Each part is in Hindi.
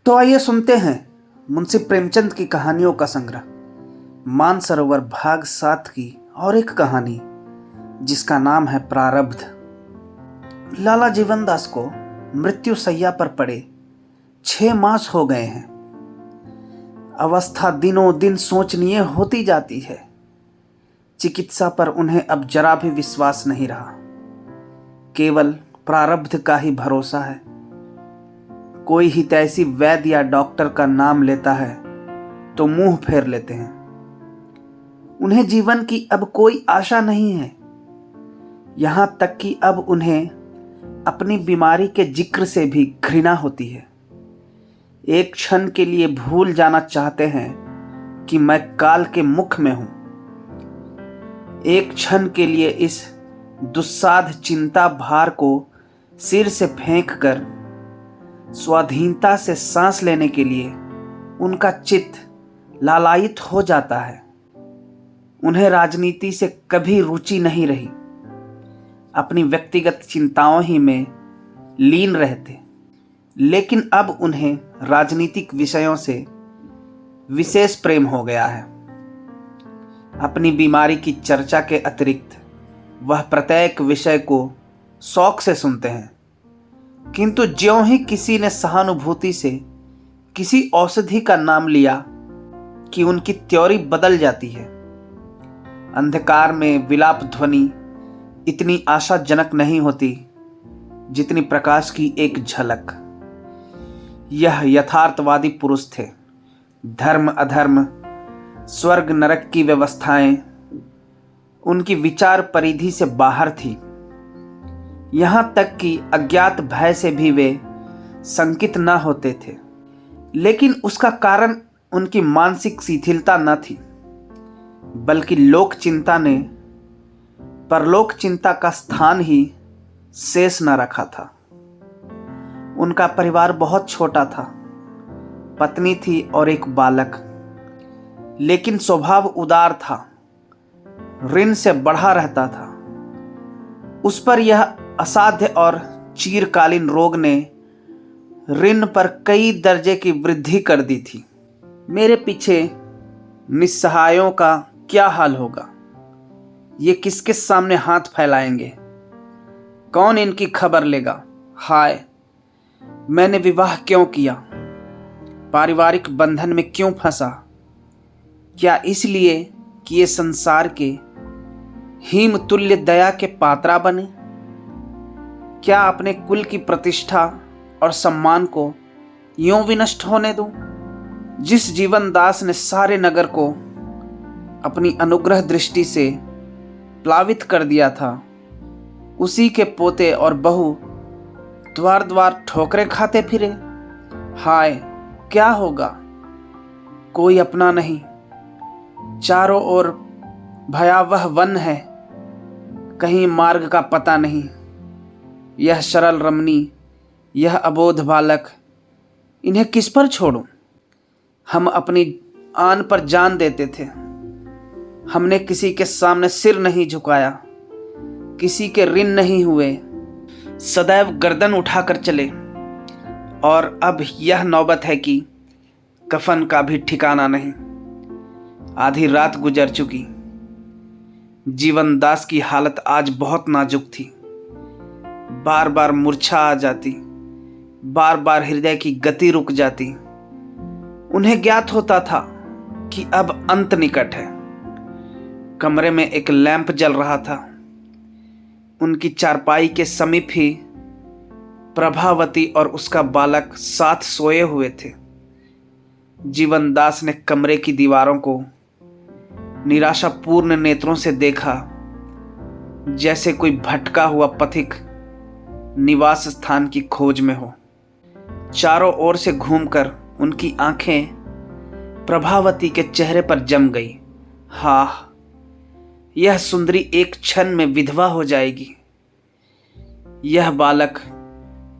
तो आइए सुनते हैं मुंशी प्रेमचंद की कहानियों का संग्रह मानसरोवर भाग 7 की और एक कहानी जिसका नाम है प्रारब्ध। लाला जीवनदास को मृत्यु शैया पर पड़े 6 मास हो गए हैं। अवस्था दिनों दिन सोचनीय होती जाती है। चिकित्सा पर उन्हें अब जरा भी विश्वास नहीं रहा। केवल प्रारब्ध का ही भरोसा है। कोई हितैषी वैद्य या डॉक्टर का नाम लेता है तो मुंह फेर लेते हैं। उन्हें जीवन की अब कोई आशा नहीं है। यहां तक कि अब उन्हें अपनी बीमारी के जिक्र से भी घृणा होती है। एक क्षण के लिए भूल जाना चाहते हैं कि मैं काल के मुख में हूं। एक क्षण के लिए इस दुस्साध चिंता भार को सिर से फेंक कर स्वाधीनता से सांस लेने के लिए उनका चित्त लालायित हो जाता है। उन्हें राजनीति से कभी रुचि नहीं रही। अपनी व्यक्तिगत चिंताओं ही में लीन रहते। लेकिन अब उन्हें राजनीतिक विषयों से विशेष प्रेम हो गया है। अपनी बीमारी की चर्चा के अतिरिक्त वह प्रत्येक विषय को शौक से सुनते हैं। किंतु ज्यों ही किसी ने सहानुभूति से किसी औषधि का नाम लिया कि उनकी त्योरी बदल जाती है। अंधकार में विलाप ध्वनि इतनी आशाजनक नहीं होती जितनी प्रकाश की एक झलक। यह यथार्थवादी पुरुष थे। धर्म अधर्म, स्वर्ग नरक की व्यवस्थाएं उनकी विचार परिधि से बाहर थी। यहां तक कि अज्ञात भय से भी वे संकित न होते थे। लेकिन उसका कारण उनकी मानसिक शिथिलता न थी, बल्कि लोक चिंता ने परलोक चिंता का स्थान ही शेष न रखा था। उनका परिवार बहुत छोटा था। पत्नी थी और एक बालक। लेकिन स्वभाव उदार था। ऋण से बढ़ा रहता था। उस पर यह असाध्य और चीरकालीन रोग ने ऋण पर कई दर्जे की वृद्धि कर दी थी। मेरे पीछे निस्सहायों का क्या हाल होगा? ये किसके सामने हाथ फैलाएंगे? कौन इनकी खबर लेगा? हाय, मैंने विवाह क्यों किया? पारिवारिक बंधन में क्यों फंसा? क्या इसलिए कि ये संसार के हिम तुल्य दया के पात्रा बने? क्या अपने कुल की प्रतिष्ठा और सम्मान को यूं विनष्ट होने दूं? जिस जीवनदास ने सारे नगर को अपनी अनुग्रह दृष्टि से प्लावित कर दिया था, उसी के पोते और बहू द्वार द्वार ठोकरें खाते फिरे। हाय, क्या होगा? कोई अपना नहीं। चारों ओर भयावह वन है। कहीं मार्ग का पता नहीं। यह सरल रमणी, यह अबोध बालक, इन्हें किस पर छोड़ूं? हम अपनी आन पर जान देते थे। हमने किसी के सामने सिर नहीं झुकाया, किसी के ऋण नहीं हुए, सदैव गर्दन उठाकर चले। और अब यह नौबत है कि कफन का भी ठिकाना नहीं। आधी रात गुजर चुकी। जीवनदास की हालत आज बहुत नाजुक थी। बार बार मूर्छा आ जाती, बार बार हृदय की गति रुक जाती। उन्हें ज्ञात होता था कि अब अंत निकट है। कमरे में एक लैंप जल रहा था। उनकी चारपाई के समीप ही प्रभावती और उसका बालक साथ सोए हुए थे। जीवनदास ने कमरे की दीवारों को निराशापूर्ण नेत्रों से देखा, जैसे कोई भटका हुआ पथिक निवास स्थान की खोज में हो। चारों ओर से घूमकर उनकी आंखें प्रभावती के चेहरे पर जम गई। हाँ, यह सुंदरी एक क्षण में विधवा हो जाएगी। यह बालक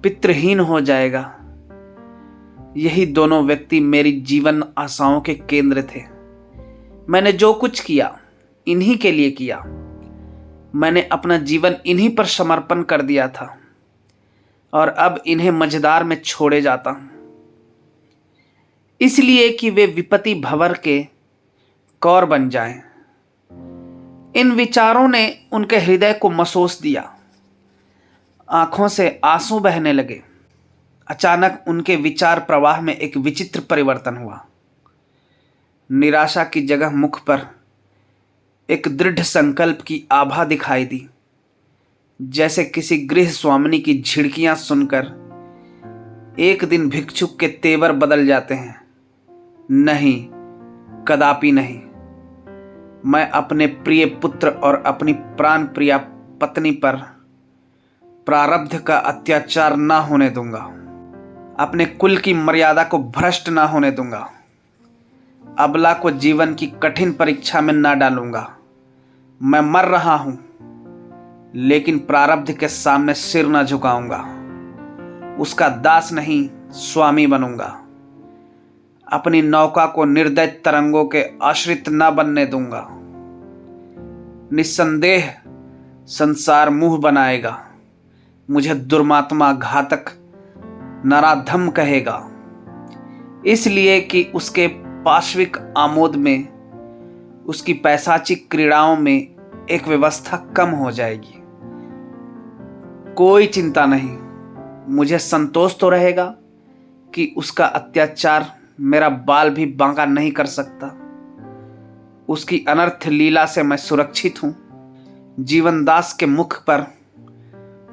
पितृहीन हो जाएगा। यही दोनों व्यक्ति मेरी जीवन आशाओं के केंद्र थे। मैंने जो कुछ किया इन्हीं के लिए किया। मैंने अपना जीवन इन्हीं पर समर्पण कर दिया था और अब इन्हें मझधार में छोड़े जाता हूं। इसलिए कि वे विपत्ति भंवर के कौर बन जाएं। इन विचारों ने उनके हृदय को मसोस दिया। आंखों से आंसू बहने लगे। अचानक उनके विचार प्रवाह में एक विचित्र परिवर्तन हुआ। निराशा की जगह मुख पर एक दृढ़ संकल्प की आभा दिखाई दी, जैसे किसी गृह स्वामिनी की झिड़कियां सुनकर एक दिन भिक्षुक के तेवर बदल जाते हैं। नहीं, कदापि नहीं। मैं अपने प्रिय पुत्र और अपनी प्राण प्रिया पत्नी पर प्रारब्ध का अत्याचार ना होने दूंगा। अपने कुल की मर्यादा को भ्रष्ट ना होने दूंगा। अबला को जीवन की कठिन परीक्षा में ना डालूंगा। मैं मर रहा हूं, लेकिन प्रारब्ध के सामने सिर ना झुकाऊंगा। उसका दास नहीं, स्वामी बनूंगा। अपनी नौका को निर्दय तरंगों के आश्रित न बनने दूंगा। निस्संदेह संसार मुंह बनाएगा, मुझे दुर्मात्मा, घातक, नराधम कहेगा, इसलिए कि उसके पाश्विक आमोद में, उसकी पैशाचिक क्रीड़ाओं में एक व्यवस्था कम हो जाएगी। कोई चिंता नहीं, मुझे संतोष तो रहेगा कि उसका अत्याचार मेरा बाल भी बांका नहीं कर सकता। उसकी अनर्थ लीला से मैं सुरक्षित हूं। जीवनदास के मुख पर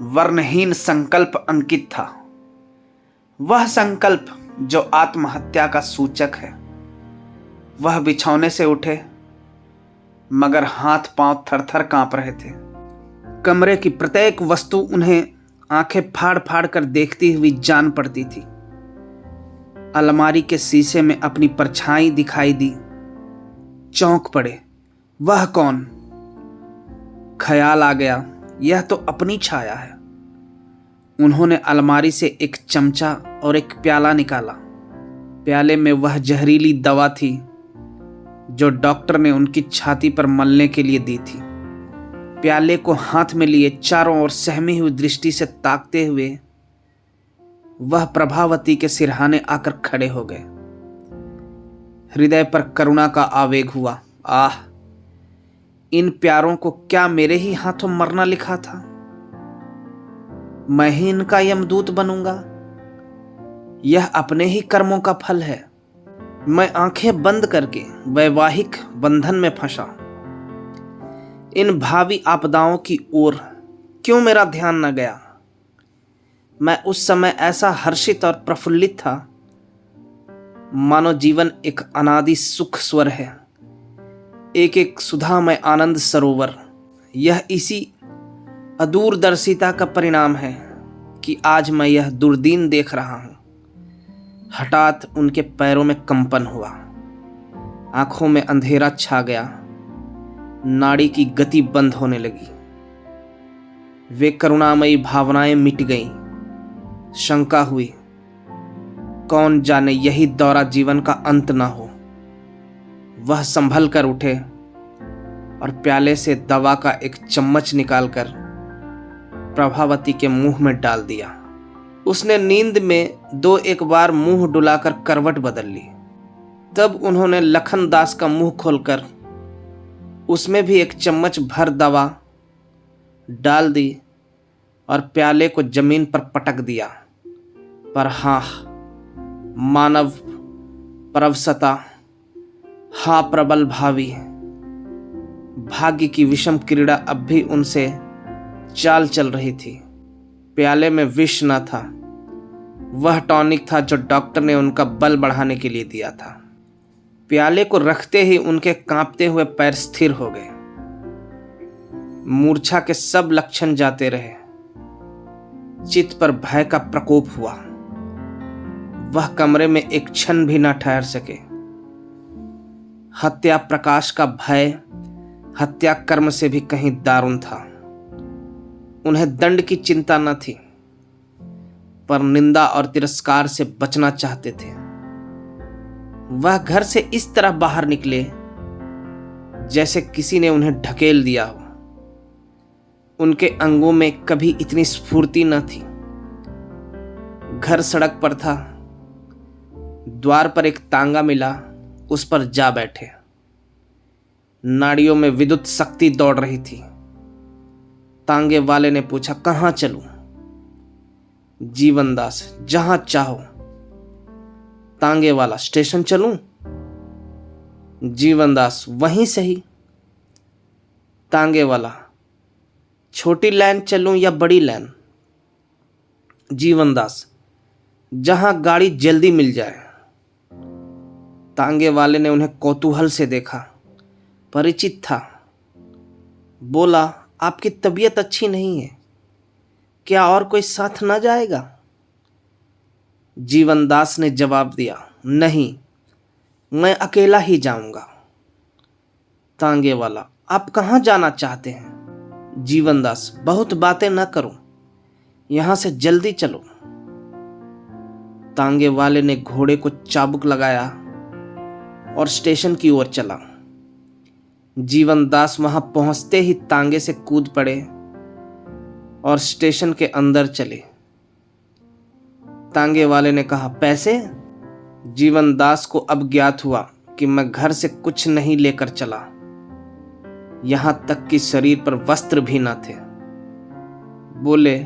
वर्णहीन संकल्प अंकित था, वह संकल्प जो आत्महत्या का सूचक है। वह बिछौने से उठे, मगर हाथ पांव थरथर कांप रहे थे। कमरे की प्रत्येक वस्तु उन्हें आंखें फाड़ फाड़ कर देखती हुई जान पड़ती थी। अलमारी के शीशे में अपनी परछाई दिखाई दी। चौंक पड़े, वह कौन? ख्याल आ गया, यह तो अपनी छाया है। उन्होंने अलमारी से एक चमचा और एक प्याला निकाला। प्याले में वह जहरीली दवा थी जो डॉक्टर ने उनकी छाती पर मलने के लिए दी थी। प्याले को हाथ में लिए चारों ओर सहमी हुई दृष्टि से ताकते हुए वह प्रभावती के सिरहाने आकर खड़े हो गए। हृदय पर करुणा का आवेग हुआ। आह, इन प्यारों को क्या मेरे ही हाथों मरना लिखा था? मैं ही इनका यमदूत बनूंगा? यह अपने ही कर्मों का फल है। मैं आंखें बंद करके वैवाहिक बंधन में फंसा। इन भावी आपदाओं की ओर क्यों मेरा ध्यान न गया? मैं उस समय ऐसा हर्षित और प्रफुल्लित था, मानो जीवन एक अनादि सुख स्वर है, एक एक सुधामय आनंद सरोवर। यह इसी अदूरदर्शिता का परिणाम है कि आज मैं यह दुर्दीन देख रहा हूं। हठात उनके पैरों में कंपन हुआ, आंखों में अंधेरा छा गया, नाड़ी की गति बंद होने लगी। वे करुणामयी भावनाएं मिट गईं। शंका हुई, कौन जाने यही दौरा जीवन का अंत न हो। वह संभल कर उठे और प्याले से दवा का एक चम्मच निकालकर प्रभावती के मुंह में डाल दिया। उसने नींद में 2-1 बार मुंह डुलाकर करवट बदल ली। तब उन्होंने लखन दास का मुंह खोलकर उसमें भी एक चम्मच भर दवा डाल दी और प्याले को जमीन पर पटक दिया। पर हाँ, मानव परवसता, हाँ प्रबल भावी। भाग्य की विषम क्रीड़ा अब भी उनसे चाल चल रही थी। प्याले में विष न था, वह टॉनिक था जो डॉक्टर ने उनका बल बढ़ाने के लिए दिया था। प्याले को रखते ही उनके कांपते हुए पैर स्थिर हो गए। मूर्छा के सब लक्षण जाते रहे। चित्त पर भय का प्रकोप हुआ। वह कमरे में एक क्षण भी न ठहर सके। हत्या प्रकाश का भय हत्या कर्म से भी कहीं दारुण था। उन्हें दंड की चिंता न थी, पर निंदा और तिरस्कार से बचना चाहते थे। वह घर से इस तरह बाहर निकले जैसे किसी ने उन्हें ढकेल दिया हो। उनके अंगों में कभी इतनी स्फूर्ति न थी। घर सड़क पर था, द्वार पर एक तांगा मिला, उस पर जा बैठे। नाड़ियों में विद्युत शक्ति दौड़ रही थी। तांगे वाले ने पूछा, कहाँ चलूं? जीवनदास, जहां चाहो। तांगे वाला, स्टेशन चलूं? जीवनदास, वहीं सही। तांगे वाला, छोटी लाइन चलूं या बड़ी लाइन? जीवनदास, जहां गाड़ी जल्दी मिल जाए। तांगे वाले ने उन्हें कौतूहल से देखा, परिचित था। बोला, आपकी तबीयत अच्छी नहीं है क्या? और कोई साथ ना जाएगा? जीवनदास ने जवाब दिया, नहीं, मैं अकेला ही जाऊंगा। तांगे वाला, आप कहाँ जाना चाहते हैं? जीवनदास, बहुत बातें ना करो, यहां से जल्दी चलो। तांगे वाले ने घोड़े को चाबुक लगाया और स्टेशन की ओर चला। जीवनदास वहां पहुंचते ही तांगे से कूद पड़े और स्टेशन के अंदर चले। तांगे वाले ने कहा, पैसे? जीवनदास को अब ज्ञात हुआ कि मैं घर से कुछ नहीं लेकर चला, यहां तक कि शरीर पर वस्त्र भी न थे। बोले,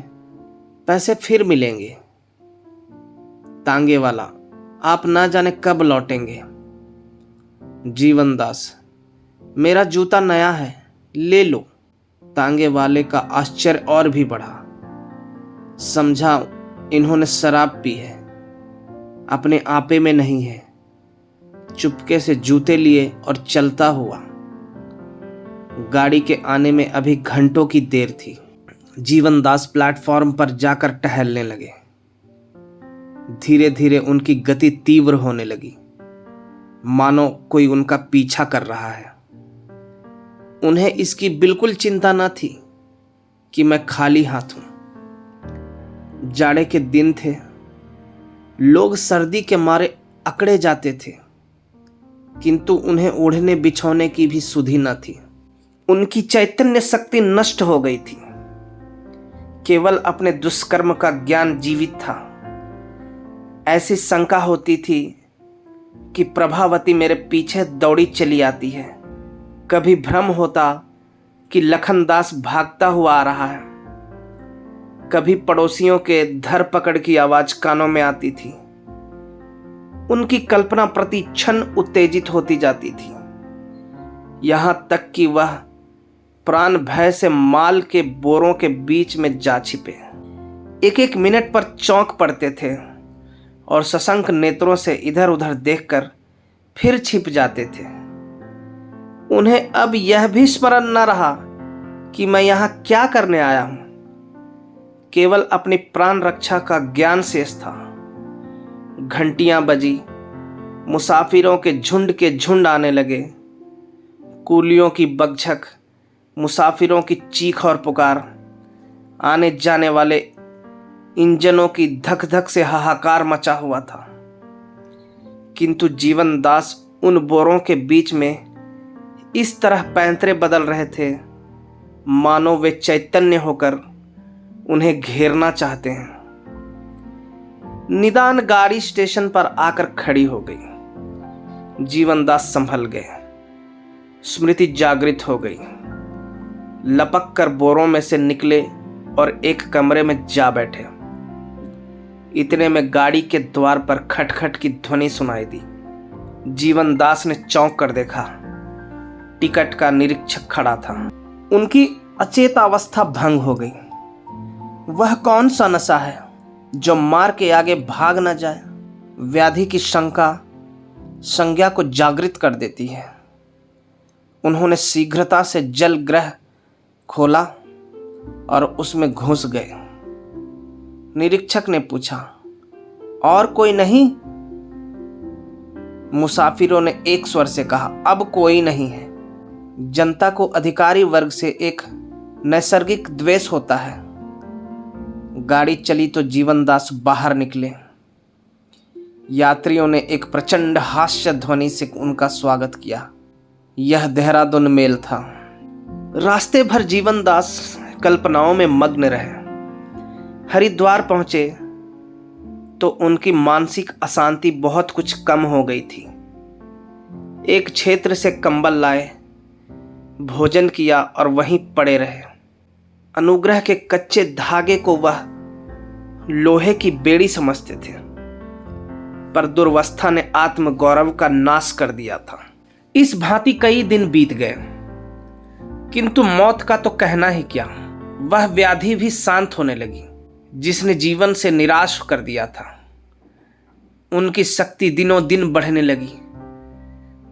पैसे फिर मिलेंगे। तांगे वाला, आप ना जाने कब लौटेंगे। जीवनदास, मेरा जूता नया है, ले लो। तांगे वाले का आश्चर्य और भी बढ़ा। समझा इन्होंने शराब पी है, अपने आपे में नहीं है। चुपके से जूते लिए और चलता हुआ। गाड़ी के आने में अभी घंटों की देर थी। जीवनदास प्लेटफॉर्म पर जाकर टहलने लगे। धीरे धीरे उनकी गति तीव्र होने लगी, मानो कोई उनका पीछा कर रहा है। उन्हें इसकी बिल्कुल चिंता न थी कि मैं खाली हाथ हूं। जाड़े के दिन थे, लोग सर्दी के मारे अकड़े जाते थे, किंतु उन्हें ओढ़ने बिछौने की भी सुधि न थी। उनकी चैतन्य शक्ति नष्ट हो गई थी, केवल अपने दुष्कर्म का ज्ञान जीवित था। ऐसी शंका होती थी कि प्रभावती मेरे पीछे दौड़ी चली आती है। कभी भ्रम होता कि लखनदास भागता हुआ आ रहा है। कभी पड़ोसियों के धर पकड़ की आवाज कानों में आती थी। उनकी कल्पना प्रति क्षण उत्तेजित होती जाती थी, यहां तक कि वह प्राण भय से माल के बोरों के बीच में जा छिपे। एक एक मिनट पर चौंक पड़ते थे और सशंक नेत्रों से इधर उधर देखकर फिर छिप जाते थे। उन्हें अब यह भी स्मरण न रहा कि मैं यहां क्या करने आया हूं। केवल अपनी प्राण रक्षा का ज्ञान शेष था। घंटियां बजी, मुसाफिरों के झुंड आने लगे। कूलियों की बकझक, मुसाफिरों की चीख और पुकार, आने जाने वाले इंजनों की धक धक से हाहाकार मचा हुआ था। किंतु जीवनदास उन बोरों के बीच में इस तरह पैंतरे बदल रहे थे, मानो वे चैतन्य होकर उन्हें घेरना चाहते हैं। निदान गाड़ी स्टेशन पर आकर खड़ी हो गई। जीवनदास संभल गए, स्मृति जागृत हो गई। लपक कर बोरों में से निकले और एक कमरे में जा बैठे। इतने में गाड़ी के द्वार पर खटखट की ध्वनि सुनाई दी। जीवनदास ने चौंक कर देखा, टिकट का निरीक्षक खड़ा था। उनकी अचेतावस्था भंग हो गई। वह कौन सा नशा है जो मार के आगे भाग न जाए? व्याधि की शंका संज्ञा को जागृत कर देती है। उन्होंने शीघ्रता से जल ग्रह खोला और उसमें घुस गए। निरीक्षक ने पूछा, और कोई नहीं? मुसाफिरों ने एक स्वर से कहा, अब कोई नहीं है। जनता को अधिकारी वर्ग से एक नैसर्गिक द्वेष होता है। गाड़ी चली तो जीवनदास बाहर निकले। यात्रियों ने एक प्रचंड हास्य ध्वनि से उनका स्वागत किया। यह देहरादून मेल था। रास्ते भर जीवनदास कल्पनाओं में मग्न रहे। हरिद्वार पहुंचे तो उनकी मानसिक अशांति बहुत कुछ कम हो गई थी। एक क्षेत्र से कंबल लाए, भोजन किया और वहीं पड़े रहे। अनुग्रह के कच्चे धागे को वह लोहे की बेड़ी समझते थे, पर दुर्वस्था ने आत्मगौरव का नाश कर दिया था। इस भांति कई दिन बीत गए, किंतु मौत का तो कहना ही क्या। वह व्याधि भी शांत होने लगी जिसने जीवन से निराश कर दिया था। उनकी शक्ति दिनों दिन बढ़ने लगी,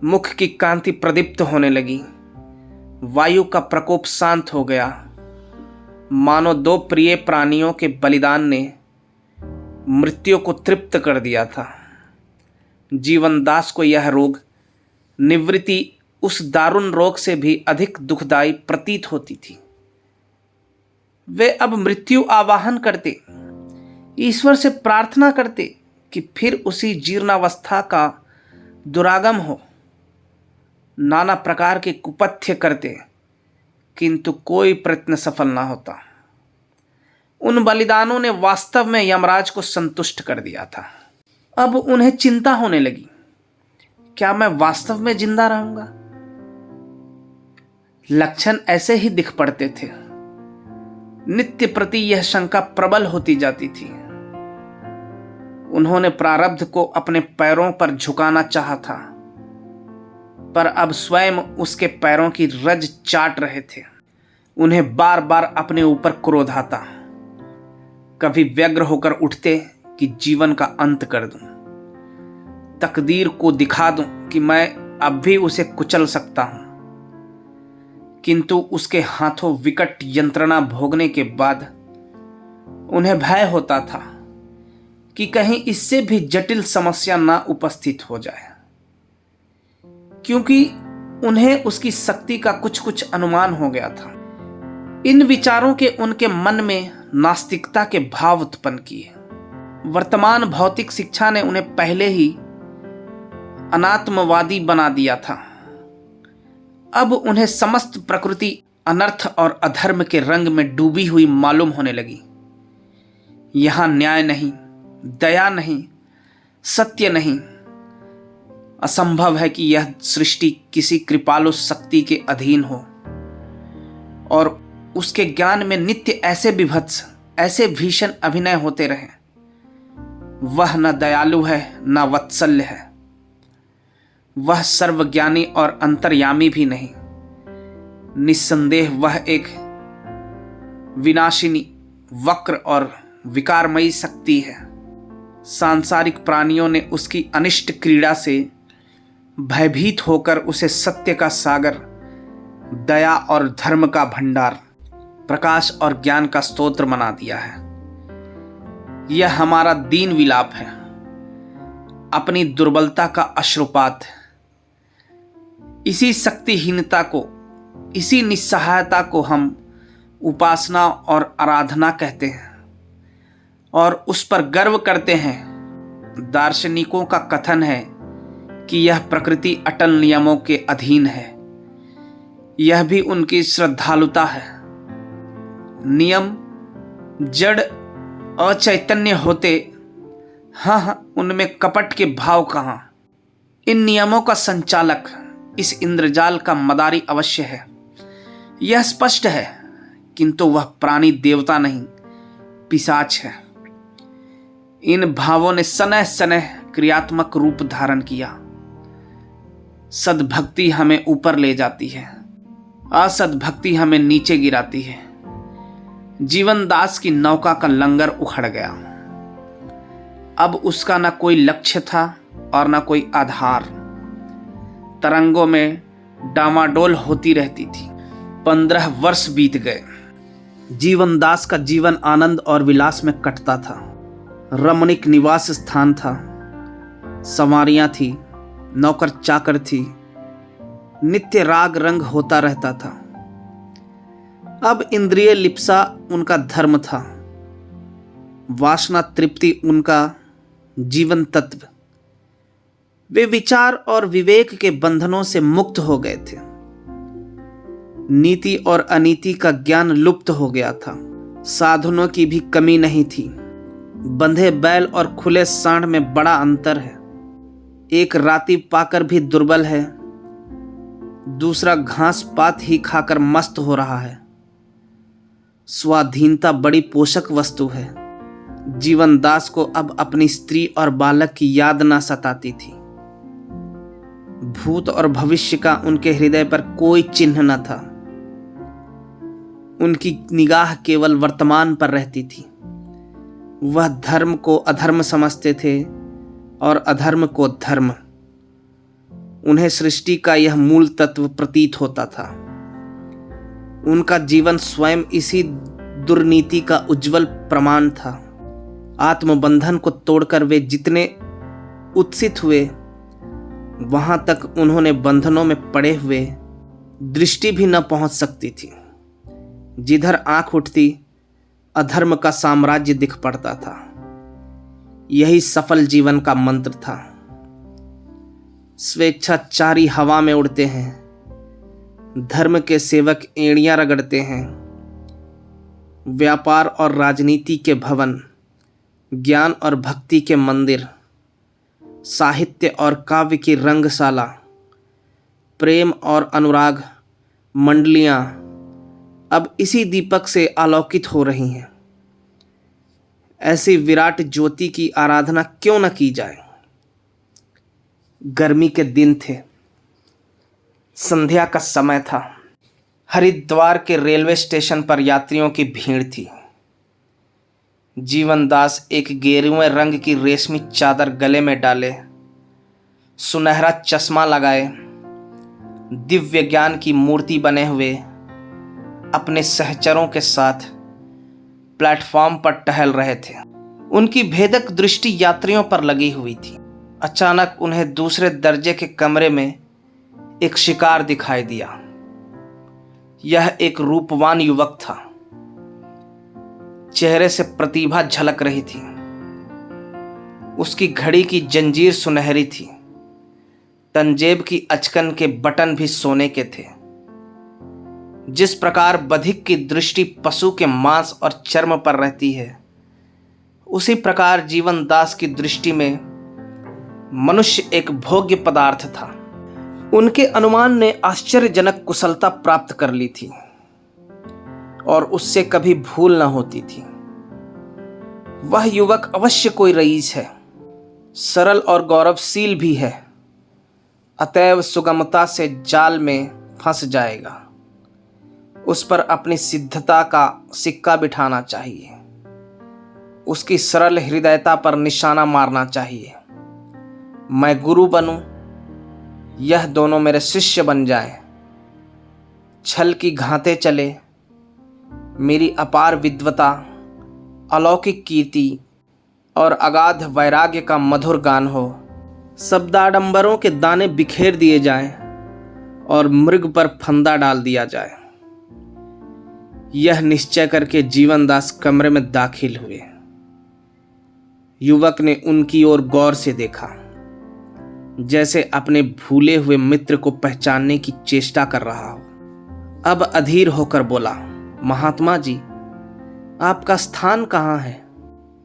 मुख की कांति प्रदीप्त होने लगी, वायु का प्रकोप शांत हो गया, मानो दो प्रिय प्राणियों के बलिदान ने मृत्यु को तृप्त कर दिया था। जीवनदास को यह रोग निवृत्ति उस दारुण रोग से भी अधिक दुखदायी प्रतीत होती थी। वे अब मृत्यु आवाहन करते, ईश्वर से प्रार्थना करते कि फिर उसी जीर्णावस्था का दुरागम हो। नाना प्रकार के कुपथ्य करते, किंतु कोई प्रयत्न सफल ना होता। उन बलिदानों ने वास्तव में यमराज को संतुष्ट कर दिया था। अब उन्हें चिंता होने लगी, क्या मैं वास्तव में जिंदा रहूंगा? लक्षण ऐसे ही दिख पड़ते थे। नित्य प्रति यह शंका प्रबल होती जाती थी। उन्होंने प्रारब्ध को अपने पैरों पर झुकाना चाहा था, पर अब स्वयं उसके पैरों की रज चाट रहे थे। उन्हें बार बार अपने ऊपर क्रोध आता। कभी व्यग्र होकर उठते कि जीवन का अंत कर दूं, तकदीर को दिखा दूं कि मैं अब भी उसे कुचल सकता हूं, किंतु उसके हाथों विकट यंत्रणा भोगने के बाद उन्हें भय होता था कि कहीं इससे भी जटिल समस्या ना उपस्थित हो जाए, क्योंकि उन्हें उसकी शक्ति का कुछ कुछ अनुमान हो गया था। इन विचारों के उनके मन में नास्तिकता के भाव उत्पन्न किए। वर्तमान भौतिक शिक्षा ने उन्हें पहले ही अनात्मवादी बना दिया था। अब उन्हें समस्त प्रकृति अनर्थ और अधर्म के रंग में डूबी हुई मालूम होने लगी। यहां न्याय नहीं, दया नहीं, सत्य नहीं। असंभव है कि यह सृष्टि किसी कृपालु शक्ति के अधीन हो और उसके ज्ञान में नित्य ऐसे विभत्स, ऐसे भीषण अभिनय होते रहे। वह न दयालु है, न वत्सल्य है। वह सर्वज्ञानी और अंतर्यामी भी नहीं। निस्संदेह वह एक विनाशिनी, वक्र और विकारमयी शक्ति है। सांसारिक प्राणियों ने उसकी अनिष्ट क्रीड़ा से भयभीत होकर उसे सत्य का सागर, दया और धर्म का भंडार, प्रकाश और ज्ञान का स्तोत्र बना दिया है। यह हमारा दीन विलाप है, अपनी दुर्बलता का अश्रुपात। इसी शक्तिहीनता को, इसी निस्सहायता को हम उपासना और आराधना कहते हैं और उस पर गर्व करते हैं। दार्शनिकों का कथन है कि यह प्रकृति अटल नियमों के अधीन है। यह भी उनकी श्रद्धालुता है। नियम जड़ अचैतन्य होते, हाँ, उनमें कपट के भाव कहाँ। इन नियमों का संचालक इस इंद्रजाल का मदारी अवश्य है, यह स्पष्ट है, किंतु वह प्राणी देवता नहीं, पिशाच है। इन भावों ने सनह सनह क्रियात्मक रूप धारण किया। सद्भक्ति हमें ऊपर ले जाती है, असद्भक्ति हमें नीचे गिराती है। जीवनदास की नौका का लंगर उखड़ गया। अब उसका न कोई लक्ष्य था और न कोई आधार। तरंगों में डामाडोल होती रहती थी। 15 वर्ष बीत गए। जीवनदास का जीवन आनंद और विलास में कटता था। रमणीक निवास स्थान था, संवारियां थी, नौकर चाकर थी, नित्य राग रंग होता रहता था। अब इंद्रिय लिप्सा उनका धर्म था, वासना तृप्ति उनका जीवन तत्व। वे विचार और विवेक के बंधनों से मुक्त हो गए थे। नीति और अनीति का ज्ञान लुप्त हो गया था। साधनों की भी कमी नहीं थी। बंधे बैल और खुले सांड में बड़ा अंतर है। एक राती पाकर भी दुर्बल है, दूसरा घास पात ही खाकर मस्त हो रहा है। स्वाधीनता बड़ी पोषक वस्तु है। जीवनदास को अब अपनी स्त्री और बालक की याद ना सताती थी। भूत और भविष्य का उनके हृदय पर कोई चिन्ह न था। उनकी निगाह केवल वर्तमान पर रहती थी। वह धर्म को अधर्म समझते थे और अधर्म को धर्म। उन्हें सृष्टि का यह मूल तत्व प्रतीत होता था। उनका जीवन स्वयं इसी दुर्नीति का उज्जवल प्रमाण था। आत्मबंधन को तोड़कर वे जितने उत्सित हुए, वहां तक उन्होंने बंधनों में पड़े हुए दृष्टि भी न पहुंच सकती थी। जिधर आंख उठती अधर्म का साम्राज्य दिख पड़ता था। यही सफल जीवन का मंत्र था। स्वेच्छाचारी हवा में उड़ते हैं, धर्म के सेवक एड़ियां रगड़ते हैं। व्यापार और राजनीति के भवन, ज्ञान और भक्ति के मंदिर, साहित्य और काव्य की रंगशाला, प्रेम और अनुराग मंडलियां अब इसी दीपक से आलोकित हो रही हैं। ऐसी विराट ज्योति की आराधना क्यों न की जाए। गर्मी के दिन थे। संध्या का समय था। हरिद्वार के रेलवे स्टेशन पर यात्रियों की भीड़ थी। जीवनदास एक गेरुए रंग की रेशमी चादर गले में डाले, सुनहरा चश्मा लगाए, दिव्य ज्ञान की मूर्ति बने हुए अपने सहचरों के साथ प्लेटफॉर्म पर टहल रहे थे। उनकी भेदक दृष्टि यात्रियों पर लगी हुई थी। अचानक उन्हें दूसरे दर्जे के कमरे में एक शिकार दिखाई दिया। यह एक रूपवान युवक था। चेहरे से प्रतिभा झलक रही थी। उसकी घड़ी की जंजीर सुनहरी थी। तंजेब की अचकन के बटन भी सोने के थे। जिस प्रकार बधिक की दृष्टि पशु के मांस और चर्म पर रहती है, उसी प्रकार जीवनदास की दृष्टि में मनुष्य एक भोग्य पदार्थ था। उनके अनुमान ने आश्चर्यजनक कुशलता प्राप्त कर ली थी और उससे कभी भूल न होती थी। वह युवक अवश्य कोई रईस है, सरल और गौरवशील भी है, अतएव सुगमता से जाल में फंस जाएगा। उस पर अपनी सिद्धता का सिक्का बिठाना चाहिए। उसकी सरल हृदयता पर निशाना मारना चाहिए। मैं गुरु बनूं, यह दोनों मेरे शिष्य बन जाएं। छल की घाते चले, मेरी अपार विद्वता, अलौकिक कीर्ति और अगाध वैराग्य का मधुर गान हो। शब्दाडंबरों के दाने बिखेर दिए जाएं और मृग पर फंदा डाल दिया जाए। यह निश्चय करके जीवनदास कमरे में दाखिल हुए। युवक ने उनकी ओर गौर से देखा, जैसे अपने भूले हुए मित्र को पहचानने की चेष्टा कर रहा हो। अब अधीर होकर बोला, महात्मा जी, आपका स्थान कहाँ है?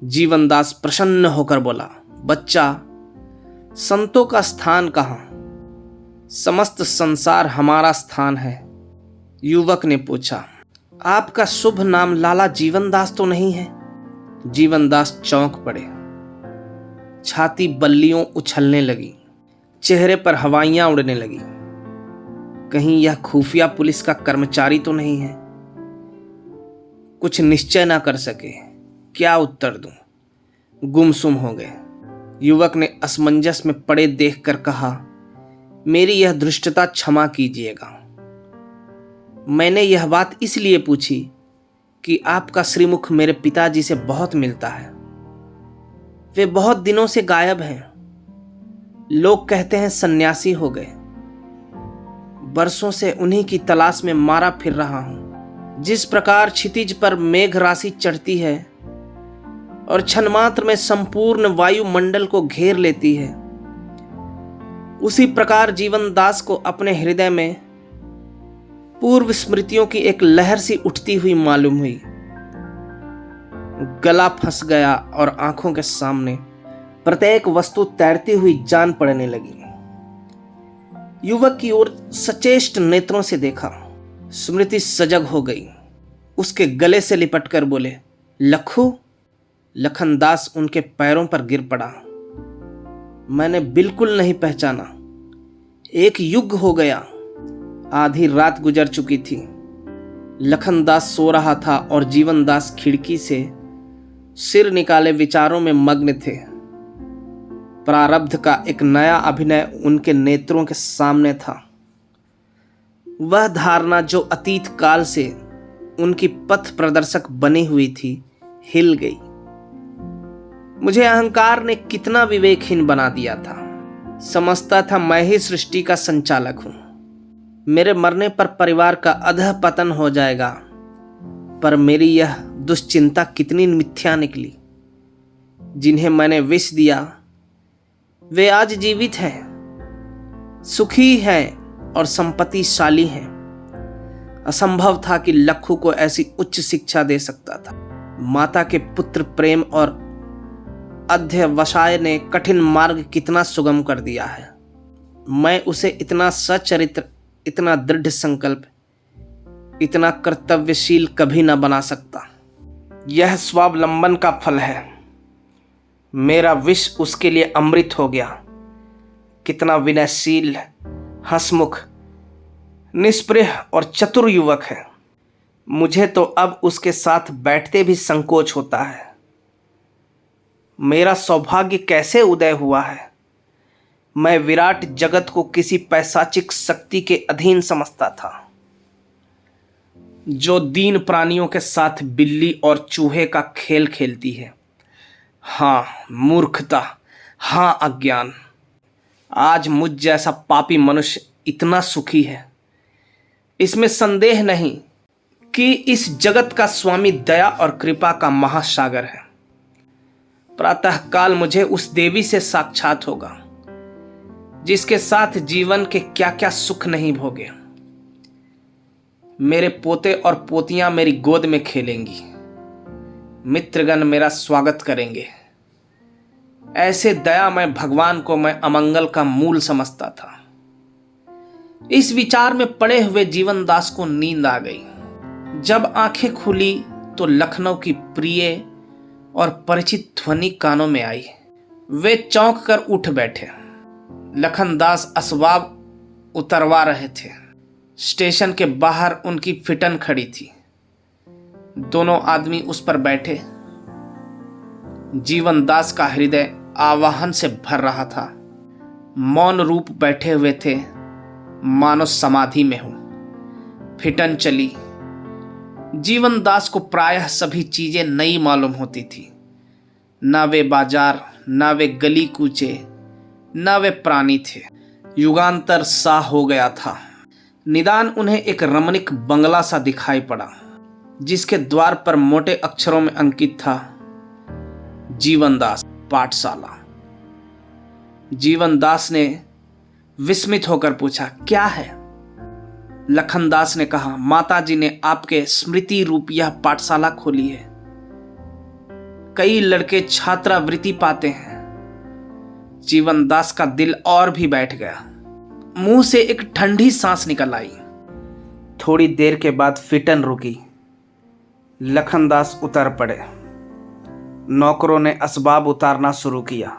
जीवनदास प्रसन्न होकर बोला, बच्चा, संतों का स्थान कहाँ? समस्त संसार हमारा स्थान है। युवक ने पूछा, आपका शुभ नाम लाला जीवनदास तो नहीं है? जीवनदास चौंक पड़े। छाती बल्लियों उछलने लगी, चेहरे पर हवाइयां उड़ने लगी। कहीं यह खुफिया पुलिस का कर्मचारी तो नहीं है? कुछ निश्चय ना कर सके, क्या उत्तर दूं? गुमसुम हो गए। युवक ने असमंजस में पड़े देखकर कहा, मेरी यह धृष्टता क्षमा कीजिएगा। मैंने यह बात इसलिए पूछी कि आपका श्रीमुख मेरे पिताजी से बहुत मिलता है। वे बहुत दिनों से गायब हैं। लोग कहते हैं सन्यासी हो गए। बरसों से उन्हीं की तलाश में मारा फिर रहा हूं। जिस प्रकार क्षितिज पर मेघ राशि चढ़ती है और क्षणमात्र में संपूर्ण वायुमंडल को घेर लेती है, उसी प्रकार जीवनदास को अपने हृदय में पूर्व स्मृतियों की एक लहर सी उठती हुई मालूम हुई। गला फंस गया और आंखों के सामने प्रत्येक वस्तु तैरती हुई जान पड़ने लगी। युवक की ओर सचेष्ट नेत्रों से देखा। स्मृति सजग हो गई। उसके गले से लिपटकर बोले, लखू। लखनदास उनके पैरों पर गिर पड़ा। मैंने बिल्कुल नहीं पहचाना। एक युग हो गया। आधी रात गुजर चुकी थी। लखनदास सो रहा था और जीवनदास खिड़की से सिर निकाले विचारों में मग्न थे। प्रारब्ध का एक नया अभिनय उनके नेत्रों के सामने था। वह धारणा जो अतीत काल से उनकी पथ प्रदर्शक बनी हुई थी, हिल गई। मुझे अहंकार ने कितना विवेकहीन बना दिया था। समझता था मैं ही सृष्टि का संचालक हूं। मेरे मरने पर परिवार का अधःपतन हो जाएगा, पर मेरी यह दुश्चिंता कितनी मिथ्या निकली। जिन्हें मैंने विष दिया वे आज जीवित हैं, सुखी हैं और संपत्तिशाली हैं। असंभव था कि लखू को ऐसी उच्च शिक्षा दे सकता था। माता के पुत्र प्रेम और अध्यवसाय ने कठिन मार्ग कितना सुगम कर दिया है। मैं उसे इतना सचरित्र, इतना दृढ़ संकल्प, इतना कर्तव्यशील कभी न बना सकता। यह स्वावलंबन का फल है। मेरा विष उसके लिए अमृत हो गया। कितना विनयशील, हंसमुख, निष्पृह और चतुर युवक है। मुझे तो अब उसके साथ बैठते भी संकोच होता है। मेरा सौभाग्य कैसे उदय हुआ है। मैं विराट जगत को किसी पैशाचिक शक्ति के अधीन समझता था, जो दीन प्राणियों के साथ बिल्ली और चूहे का खेल खेलती है। हाँ मूर्खता, हाँ अज्ञान। आज मुझ जैसा पापी मनुष्य इतना सुखी है, इसमें संदेह नहीं कि इस जगत का स्वामी दया और कृपा का महासागर है। प्रातःकाल मुझे उस देवी से साक्षात होगा जिसके साथ जीवन के क्या क्या सुख नहीं भोगे। मेरे पोते और पोतियां मेरी गोद में खेलेंगी। मित्रगण मेरा स्वागत करेंगे। ऐसे दयामय भगवान को मैं अमंगल का मूल समझता था। इस विचार में पड़े हुए जीवनदास को नींद आ गई। जब आंखें खुली तो लखनऊ की प्रिय और परिचित ध्वनि कानों में आई। वे चौंक कर उठ बैठे। लखनदास असबाब उतरवा रहे थे। स्टेशन के बाहर उनकी फिटन खड़ी थी। दोनों आदमी उस पर बैठे। जीवनदास का हृदय आवाहन से भर रहा था। मौन रूप बैठे हुए थे, मानो समाधि में हो। फिटन चली। जीवनदास को प्रायः सभी चीजें नई मालूम होती थी। ना वे बाजार, ना वे गली कूचे, ना वे प्राणी थे। युगांतर सा हो गया था। निदान उन्हें एक रमणीक बंगला सा दिखाई पड़ा, जिसके द्वार पर मोटे अक्षरों में अंकित था, जीवनदास पाठशाला। जीवनदास ने विस्मित होकर पूछा, क्या है? लखनदास ने कहा, माताजी ने आपके स्मृति रूप यह पाठशाला खोली है। कई लड़के छात्रावृत्ति पाते हैं। जीवनदास का दिल और भी बैठ गया। मुंह से एक ठंडी सांस निकल आई। थोड़ी देर के बाद फिटन रुकी। लखनदास उतर पड़े। नौकरों ने असबाब उतारना शुरू किया।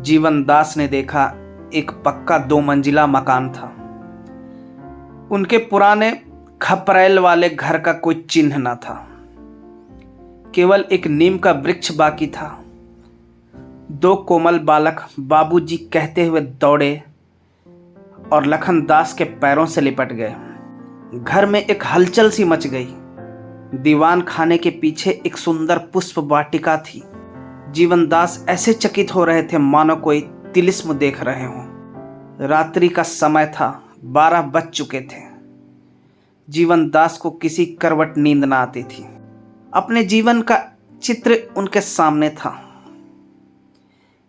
जीवनदास ने देखा एक पक्का 2 मंजिला मकान था। उनके पुराने खपरेल वाले घर का कोई चिन्ह न था। केवल एक नीम का वृक्ष बाकी था। 2 कोमल बालक बाबूजी कहते हुए दौड़े और लखनदास के पैरों से लिपट गए। घर में एक हलचल सी मच गई। दीवान खाने के पीछे एक सुंदर पुष्प वाटिका थी। जीवनदास ऐसे चकित हो रहे थे मानो कोई तिलिस्म देख रहे हों। रात्रि का समय था, 12 बज चुके थे। जीवनदास को किसी करवट नींद न आती थी। अपने जीवन का चित्र उनके सामने था।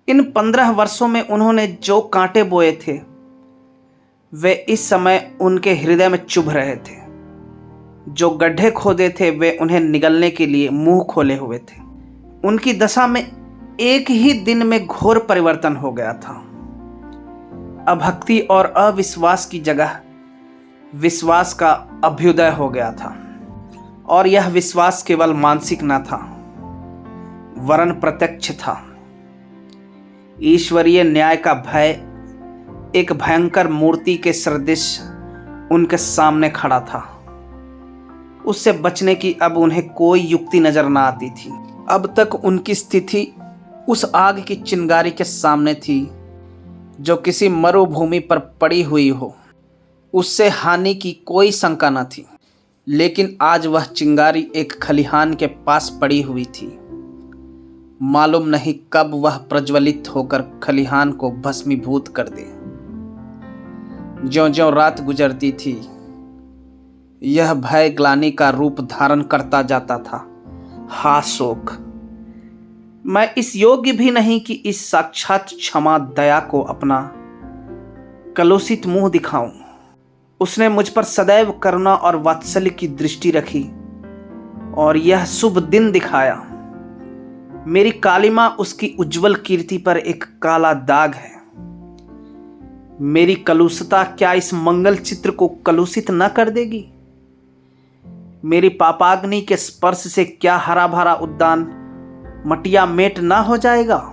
इन 15 वर्षों में उन्होंने जो कांटे बोए थे, वे इस समय उनके हृदय में चुभ रहे थे। जो गड्ढे खोदे थे वे उन्हें निगलने के लिए मुंह खोले हुए थे। उनकी दशा में एक ही दिन में घोर परिवर्तन हो गया था। अभक्ति और अविश्वास की जगह विश्वास का अभ्युदय हो गया था, और यह विश्वास केवल मानसिक न था वरन प्रत्यक्ष था। ईश्वरीय न्याय का भय एक भयंकर मूर्ति के सदृश उनके सामने खड़ा था। उससे बचने की अब उन्हें कोई युक्ति नजर न आती थी। अब तक उनकी स्थिति उस आग की चिंगारी के सामने थी जो किसी मरुभूमि पर पड़ी हुई हो। उससे हानि की कोई शंका न थी, लेकिन आज वह चिंगारी एक खलिहान के पास पड़ी हुई थी। मालूम नहीं कब वह प्रज्वलित होकर खलिहान को भस्मीभूत कर दे। ज्यों-ज्यों रात गुजरती थी, यह भय ग्लानि का रूप धारण करता जाता था। हा शोक, मैं इस योग्य भी नहीं कि इस साक्षात क्षमा दया को अपना कलुषित मुंह दिखाऊं। उसने मुझ पर सदैव करुणा और वात्सल्य की दृष्टि रखी और यह शुभ दिन दिखाया। मेरी कालिमा उसकी उज्जवल कीर्ति पर एक काला दाग है। मेरी कलुषता क्या इस मंगल चित्र को कलुषित न कर देगी? मेरी पापाग्नि के स्पर्श से क्या हरा भरा उद्यान मटिया मेट ना हो जाएगा?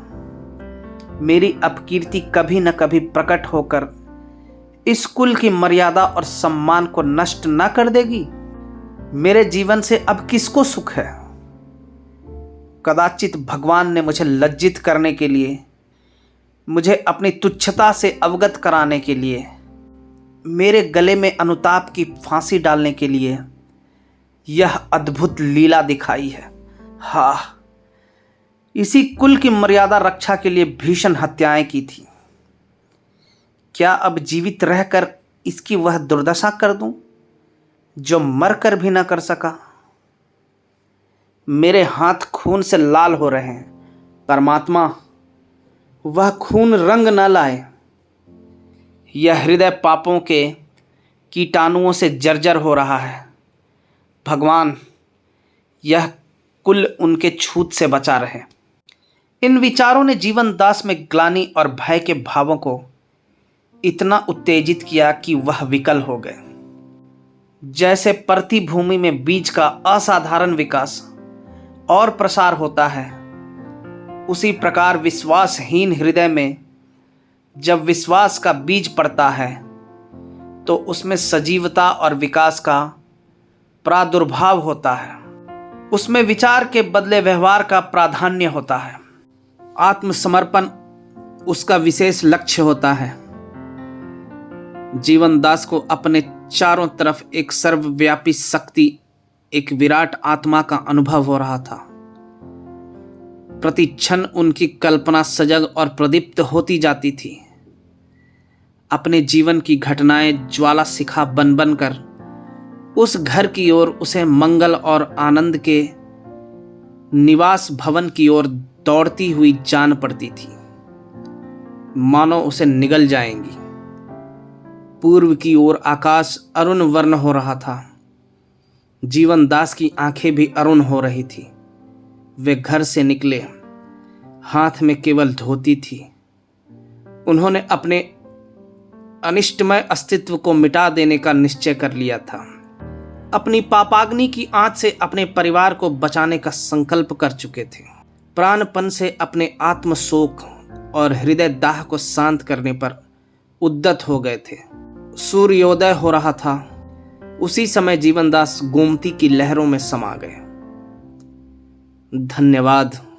मेरी अपकीर्ति कभी न कभी प्रकट होकर इस कुल की मर्यादा और सम्मान को नष्ट न कर देगी? मेरे जीवन से अब किसको सुख है? कदाचित भगवान ने मुझे लज्जित करने के लिए, मुझे अपनी तुच्छता से अवगत कराने के लिए, मेरे गले में अनुताप की फांसी डालने के लिए यह अद्भुत लीला दिखाई है। हाँ, इसी कुल की मर्यादा रक्षा के लिए भीषण हत्याएं की थी। क्या अब जीवित रहकर इसकी वह दुर्दशा कर दूं जो मर कर भी न कर सका? मेरे हाथ खून से लाल हो रहे हैं। परमात्मा, वह खून रंग न लाए। यह हृदय पापों के कीटाणुओं से जर्जर हो रहा है। भगवान, यह कुल उनके छूत से बचा रहे। इन विचारों ने जीवन दास में ग्लानि और भय के भावों को इतना उत्तेजित किया कि वह विकल हो गए। जैसे परती भूमि में बीज का असाधारण विकास और प्रसार होता है, उसी प्रकार विश्वासहीन हृदय में जब विश्वास का बीज पड़ता है तो उसमें सजीवता और विकास का प्रादुर्भाव होता है। उसमें विचार के बदले व्यवहार का प्राधान्य होता है। आत्मसमर्पण उसका विशेष लक्ष्य होता है। जीवन दास को अपने चारों तरफ एक सर्वव्यापी शक्ति, एक विराट आत्मा का अनुभव हो रहा था। प्रति क्षण उनकी कल्पना सजग और प्रदीप्त होती जाती थी। अपने जीवन की घटनाएं ज्वाला शिखा बन बनकर उस घर की ओर, उसे मंगल और आनंद के निवास भवन की ओर दौड़ती हुई जान पड़ती थी, मानो उसे निगल जाएंगी। पूर्व की ओर आकाश अरुण वर्ण हो रहा था। जीवन दास की आंखें भी अरुण हो रही थी। वे घर से निकले, हाथ में केवल धोती थी। उन्होंने अपने अनिष्टमय अस्तित्व को मिटा देने का निश्चय कर लिया था। अपनी पापाग्नि की आंच से अपने परिवार को बचाने का संकल्प कर चुके थे। प्राणपन से अपने आत्मशोक और हृदय दाह को शांत करने पर उद्यत हो गए थे। सूर्योदय हो रहा था। उसी समय जीवनदास गोमती की लहरों में समा गए। धन्यवाद।